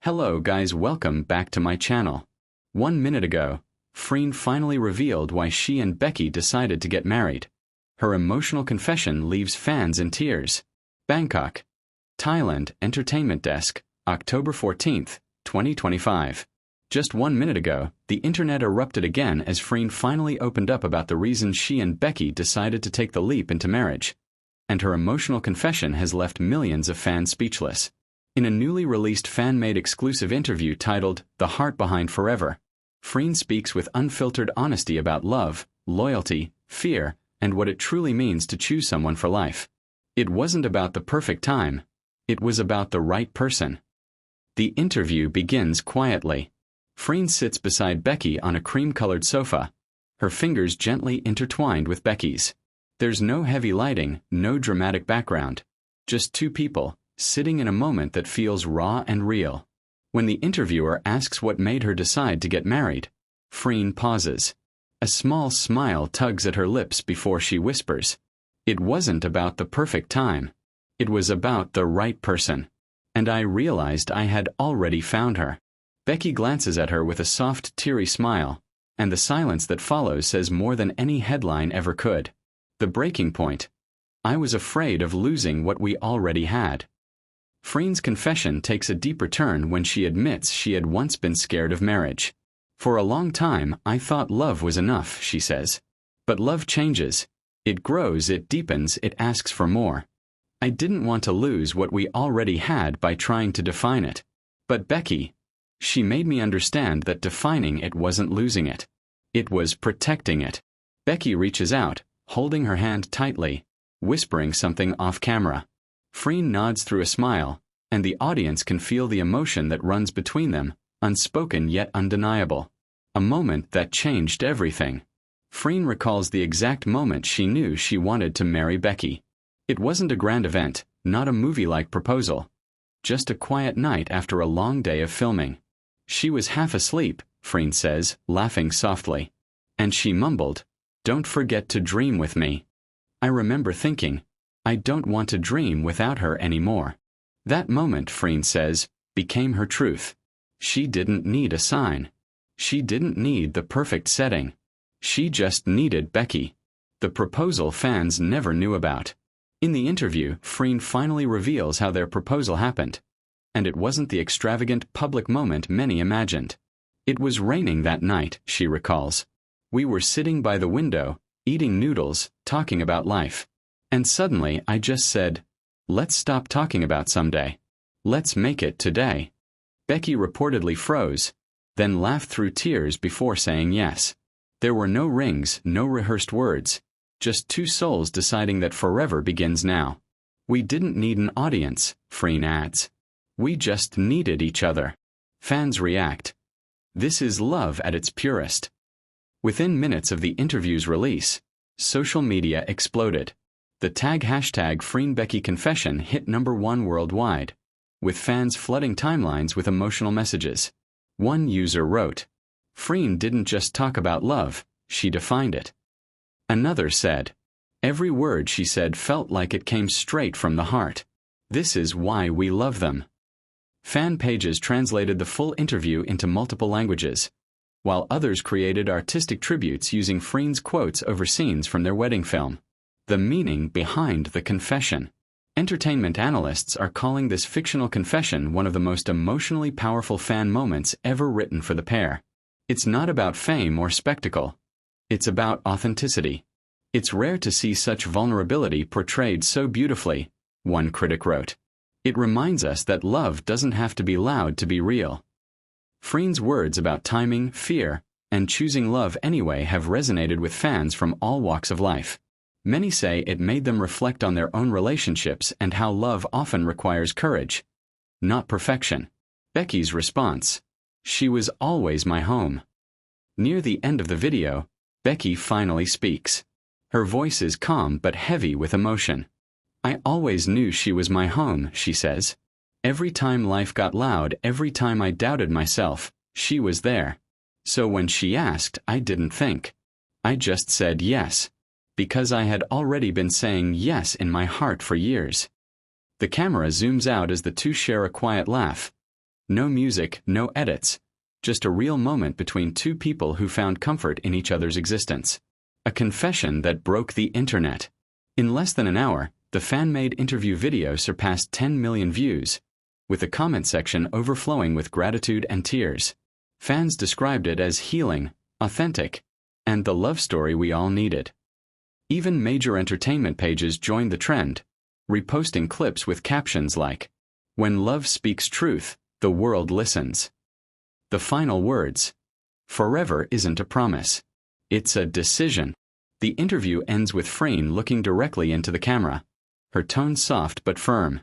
Hello guys, welcome back to my channel. 1 minute ago, Freen finally revealed why she and Becky decided to get married. Her emotional confession leaves fans in tears. Bangkok, Thailand Entertainment Desk, October 14th, 2025. Just 1 minute ago, the internet erupted again as Freen finally opened up about the reason she and Becky decided to take the leap into marriage. And her emotional confession has left millions of fans speechless. In a newly released fan-made exclusive interview titled The Heart Behind Forever, Freen speaks with unfiltered honesty about love, loyalty, fear, and what it truly means to choose someone for life. It wasn't about the perfect time. It was about the right person. The interview begins quietly. Freen sits beside Becky on a cream-colored sofa, her fingers gently intertwined with Becky's. There's no heavy lighting, no dramatic background. Just two people, sitting in a moment that feels raw and real. When the interviewer asks what made her decide to get married, Freen pauses. A small smile tugs at her lips before she whispers, "It wasn't about the perfect time. It was about the right person. And I realized I had already found her." Becky glances at her with a soft, teary smile, and the silence that follows says more than any headline ever could. The breaking point. I was afraid of losing what we already had. Freen's confession takes a deeper turn when she admits she had once been scared of marriage. "For a long time, I thought love was enough," she says. "But love changes. It grows, it deepens, it asks for more. I didn't want to lose what we already had by trying to define it. But Becky, she made me understand that defining it wasn't losing it. It was protecting it." Becky reaches out, holding her hand tightly, whispering something off camera. Freen nods through a smile, and the audience can feel the emotion that runs between them, unspoken yet undeniable. A moment that changed everything. Freen recalls the exact moment she knew she wanted to marry Becky. It wasn't a grand event, not a movie-like proposal. Just a quiet night after a long day of filming. She was half asleep, Freen says, laughing softly. And she mumbled, "Don't forget to dream with me." I remember thinking, I don't want to dream without her anymore. That moment, Freen says, became her truth. She didn't need a sign. She didn't need the perfect setting. She just needed Becky. The proposal fans never knew about. In the interview, Freen finally reveals how their proposal happened. And it wasn't the extravagant public moment many imagined. It was raining that night, she recalls. We were sitting by the window, eating noodles, talking about life. And suddenly I just said, "Let's stop talking about someday. Let's make it today." Becky reportedly froze, then laughed through tears before saying yes. There were no rings, no rehearsed words, just two souls deciding that forever begins now. We didn't need an audience, Freen adds. We just needed each other. Fans react. This is love at its purest. Within minutes of the interview's release, social media exploded. The tag hashtag FreenBeckyConfession hit #1 worldwide, with fans flooding timelines with emotional messages. One user wrote, "Freen didn't just talk about love, she defined it." Another said, "Every word she said felt like it came straight from the heart. This is why we love them." Fan pages translated the full interview into multiple languages, while others created artistic tributes using Freen's quotes over scenes from their wedding film. The meaning behind the confession. Entertainment analysts are calling this fictional confession one of the most emotionally powerful fan moments ever written for the pair. It's not about fame or spectacle. It's about authenticity. It's rare to see such vulnerability portrayed so beautifully, one critic wrote. It reminds us that love doesn't have to be loud to be real. Freen's words about timing, fear, and choosing love anyway have resonated with fans from all walks of life. Many say it made them reflect on their own relationships and how love often requires courage, not perfection. Becky's response: "She was always my home." Near the end of the video, Becky finally speaks. Her voice is calm but heavy with emotion. "I always knew she was my home," she says. "Every time life got loud, every time I doubted myself, she was there. So when she asked, I didn't think. I just said yes. Because I had already been saying yes in my heart for years." The camera zooms out as the two share a quiet laugh. No music, no edits. Just a real moment between two people who found comfort in each other's existence. A confession that broke the internet. In less than an hour, the fan-made interview video surpassed 10 million views, with the comment section overflowing with gratitude and tears. Fans described it as healing, authentic, and the love story we all needed. Even major entertainment pages joined the trend, reposting clips with captions like, "When love speaks truth, the world listens." The final words. Forever isn't a promise. It's a decision. The interview ends with Freen looking directly into the camera. Her tone soft but firm.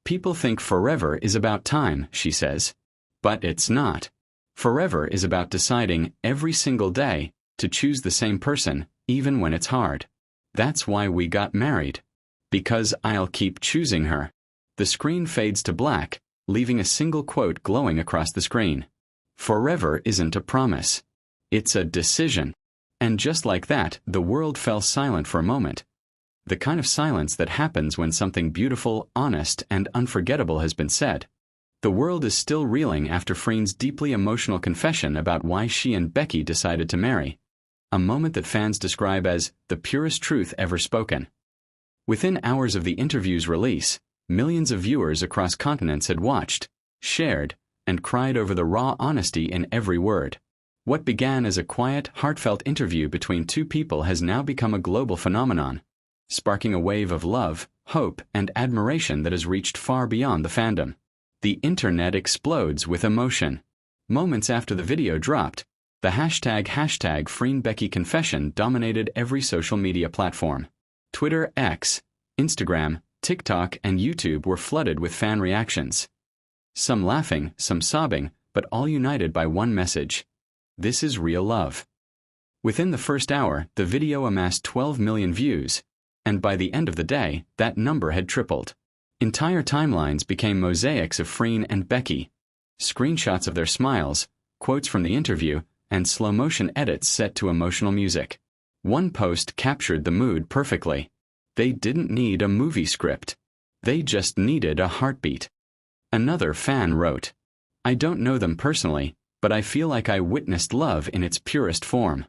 "People think forever is about time," she says. But it's not. Forever is about deciding every single day to choose the same person, even when it's hard. That's why we got married. Because I'll keep choosing her. The screen fades to black, leaving a single quote glowing across the screen. Forever isn't a promise. It's a decision. And just like that, the world fell silent for a moment. The kind of silence that happens when something beautiful, honest, and unforgettable has been said. The world is still reeling after Freen's deeply emotional confession about why she and Becky decided to marry. A moment that fans describe as the purest truth ever spoken. Within hours of the interview's release, millions of viewers across continents had watched, shared, and cried over the raw honesty in every word. What began as a quiet, heartfelt interview between two people has now become a global phenomenon, sparking a wave of love, hope, and admiration that has reached far beyond the fandom. The internet explodes with emotion. Moments after the video dropped, the hashtag #FreenBeckyConfession dominated every social media platform. Twitter, X, Instagram, TikTok, and YouTube were flooded with fan reactions. Some laughing, some sobbing, but all united by one message. This is real love. Within the first hour, the video amassed 12 million views, and by the end of the day, that number had tripled. Entire timelines became mosaics of Freen and Becky, screenshots of their smiles, quotes from the interview, and slow-motion edits set to emotional music. One post captured the mood perfectly. They didn't need a movie script. They just needed a heartbeat. Another fan wrote, "I don't know them personally, but I feel like I witnessed love in its purest form."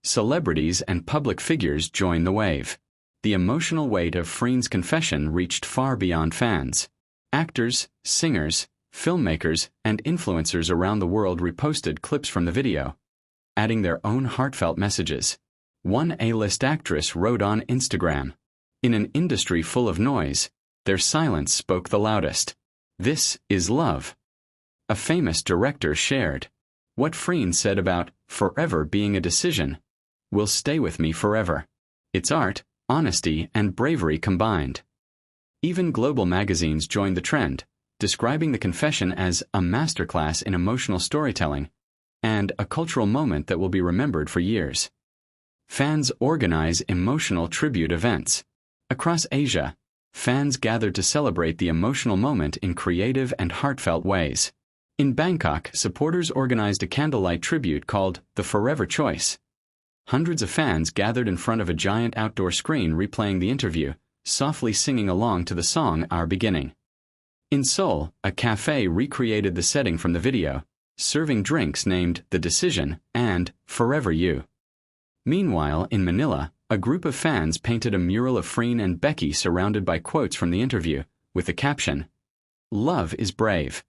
Celebrities and public figures joined the wave. The emotional weight of Freen's confession reached far beyond fans. Actors, singers, filmmakers, and influencers around the world reposted clips from the video, adding their own heartfelt messages. One A-list actress wrote on Instagram, "In an industry full of noise, their silence spoke the loudest. This is love." A famous director shared, "What Freen said about forever being a decision will stay with me forever. It's art, honesty, and bravery combined." Even global magazines joined the trend, describing the confession as a masterclass in emotional storytelling and a cultural moment that will be remembered for years. Fans organize emotional tribute events. Across Asia, fans gathered to celebrate the emotional moment in creative and heartfelt ways. In Bangkok, supporters organized a candlelight tribute called The Forever Choice. Hundreds of fans gathered in front of a giant outdoor screen replaying the interview, softly singing along to the song Our Beginning. In Seoul, a cafe recreated the setting from the video, serving drinks named The Decision and Forever You. Meanwhile, in Manila, a group of fans painted a mural of Freen and Becky surrounded by quotes from the interview, with the caption, "Love is brave."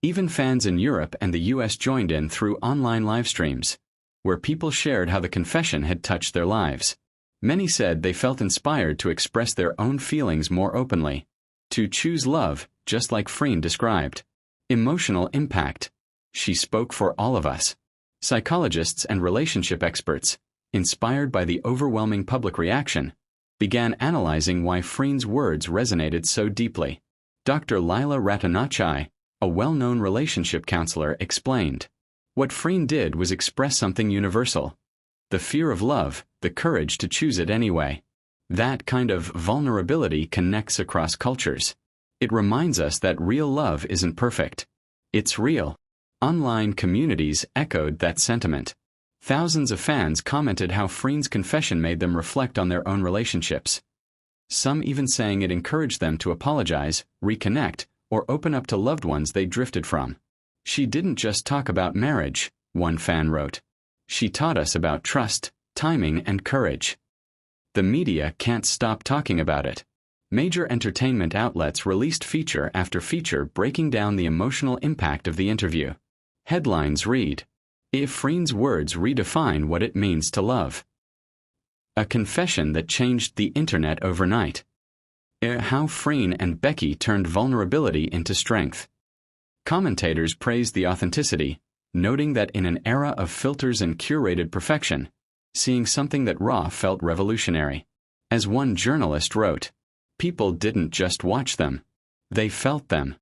Even fans in Europe and the US joined in through online live streams, where people shared how the confession had touched their lives. Many said they felt inspired to express their own feelings more openly, to choose love, just like Freen described. Emotional impact. She spoke for all of us. Psychologists and relationship experts, inspired by the overwhelming public reaction, began analyzing why Freen's words resonated so deeply. Dr. Lila Ratanachai, a well-known relationship counselor, explained, "What Freen did was express something universal. The fear of love, the courage to choose it anyway. That kind of vulnerability connects across cultures. It reminds us that real love isn't perfect. It's real." Online communities echoed that sentiment. Thousands of fans commented how Freen's confession made them reflect on their own relationships. Some even saying it encouraged them to apologize, reconnect, or open up to loved ones they drifted from. She didn't just talk about marriage, one fan wrote. She taught us about trust, timing, and courage. The media can't stop talking about it. Major entertainment outlets released feature after feature breaking down the emotional impact of the interview. Headlines read, "If Freen's words redefine what it means to love." A confession that changed the internet overnight. How Freen and Becky turned vulnerability into strength. Commentators praised the authenticity, noting that in an era of filters and curated perfection, seeing something that raw felt revolutionary. As one journalist wrote, "People didn't just watch them. They felt them."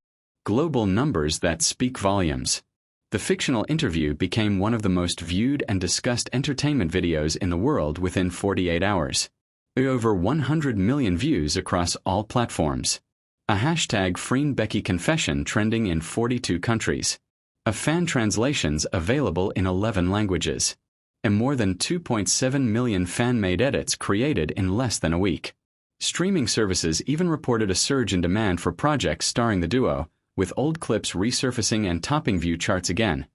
Global numbers that speak volumes. The fictional interview became one of the most viewed and discussed entertainment videos in the world within 48 hours. Over 100 million views across all platforms. A hashtag #FreenBecky confession trending in 42 countries. A fan translations available in 11 languages. And more than 2.7 million fan-made edits created in less than a week. Streaming services even reported a surge in demand for projects starring the duo, with old clips resurfacing and topping view charts again.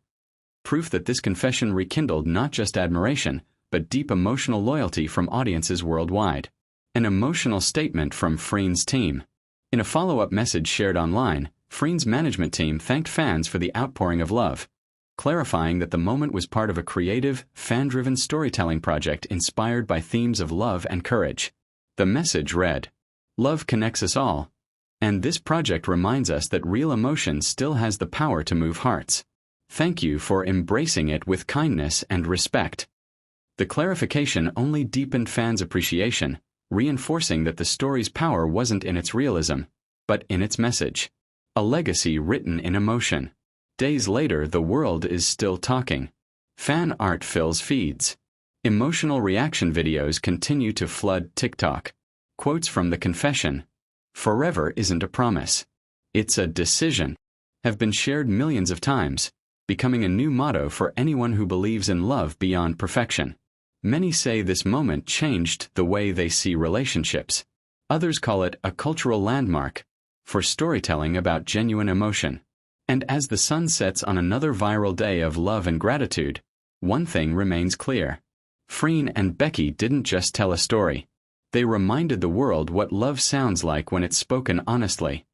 Proof that this confession rekindled not just admiration, but deep emotional loyalty from audiences worldwide. An emotional statement from Freen's team. In a follow-up message shared online, Freen's management team thanked fans for the outpouring of love, clarifying that the moment was part of a creative, fan-driven storytelling project inspired by themes of love and courage. The message read, "Love connects us all, and this project reminds us that real emotion still has the power to move hearts. Thank you for embracing it with kindness and respect." The clarification only deepened fans' appreciation, reinforcing that the story's power wasn't in its realism, but in its message. A legacy written in emotion. Days later, the world is still talking. Fan art fills feeds. Emotional reaction videos continue to flood TikTok. Quotes from the confession, "Forever isn't a promise. It's a decision," have been shared millions of times, becoming a new motto for anyone who believes in love beyond perfection. Many say this moment changed the way they see relationships. Others call it a cultural landmark for storytelling about genuine emotion. And as the sun sets on another viral day of love and gratitude, one thing remains clear. Freen and Becky didn't just tell a story. They reminded the world what love sounds like when it's spoken honestly.